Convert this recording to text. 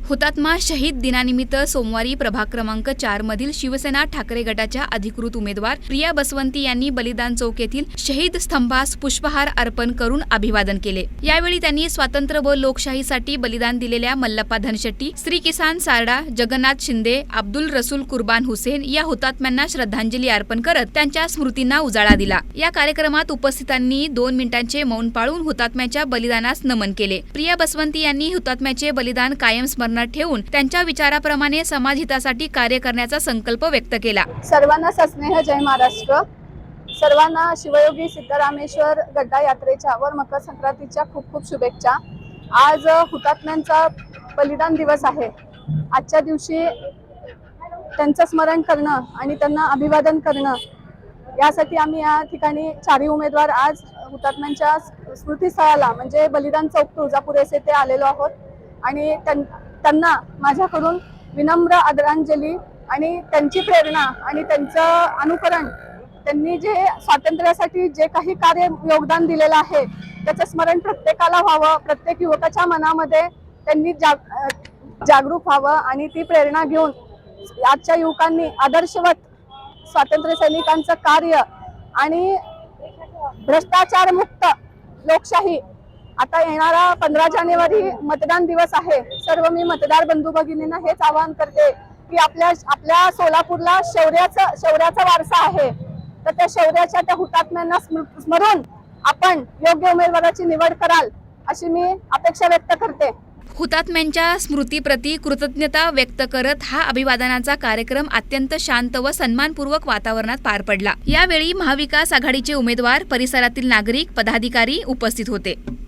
हुतात्मा शहीद दिनानिमित्त सोमवारी प्रभाग क्रमांक 4 मधील शिवसेना ठाकरे गटाच्या अधिकृत उमेदवार प्रिया बसवंती यांनी बलिदान चौक येथील शहीद स्तंभास पुष्पहार अर्पण करून अभिवादन केले। यावेळी त्यांनी स्वातंत्र्य व लोकशाहीसाठी बलिदान दिलेल्या मल्लप्पा धनशेट्टी, श्री किसान सारडा, जगन्नाथ शिंदे, अब्दुल रसूल कुर्बान हुसेन या हुतात्म्यांना श्रद्धांजली अर्पण करत त्यांच्या स्मृतींना उजाळा दिला। या कार्यक्रमात उपस्थितांनी 2 मिनिटांचे मौन पाळून हुतात्म्याच्या बलिदानास नमन केले। प्रिया बसवंती यांनी हुतात्म्याचे बलिदान कायम स्मरणात ठेवून त्यांच्या विचाराप्रमाणे समाजहितासाठी कार्य करण्याचा संकल्प व्यक्त केला। सर्वांना सस्नेह जय महाराष्ट्र। सर्वांना शिवयोगी सिद्धरामेश्वर गड्डा यात्रेच्या व मकर संक्रांतीच्या खूप खूप शुभेच्छा। आज हुतात्म्यांचा बलिदान दिवस आहे। आजच्या दिवशी त्यांचं स्मरण करणं आणि त्यांना अभिवादन करणं यासाठी आम्ही या ठिकाणी 4 उमेदवार आज हुतात्म्यांच्या स्मृतीस्थळाला म्हणजे बलिदान चौक तुळजापूर येथे आलेलो आहोत आणि त्यांना माझ्याकडून विनम्र आदरांजली आणि त्यांची प्रेरणा आणि त्यांचं अनुकरण, त्यांनी जे स्वातंत्र्यासाठी जे काही कार्य योगदान दिलेलं आहे त्याचं स्मरण प्रत्येकाला व्हावं, प्रत्येक युवकाच्या मनामध्ये त्यांनी जागरूक व्हावं आणि ती प्रेरणा घेऊन आजच्या युवकांनी आदर्शवत स्वातंत्र्य सैनिकांचं कार्य आणि भ्रष्टाचार मुक्त लोकशाही। आता येणारा 15 जानेवारी मतदान दिवस आहे। सर्व मी मतदार बंधू भगिनींना हेच आवाहन करते की आपल्या सोलापूरला शौर्याचा वारसा आहे, तर त्या शौर्याच्या त्या हुतात्म्यांना स्मरून आपण योग्य उमेदवाराची निवड कराल अशी मी अपेक्षा व्यक्त करते। हुतात्म्यांच्या स्मृतीप्रती कृतज्ञता व्यक्त करत हा अभिवादनाचा कार्यक्रम अत्यंत शांत व सन्मानपूर्वक वातावरणात पार पडला। यावेळी महाविकास आघाडीचे उमेदवार, परिसरातील नागरिक, पदाधिकारी उपस्थित होते।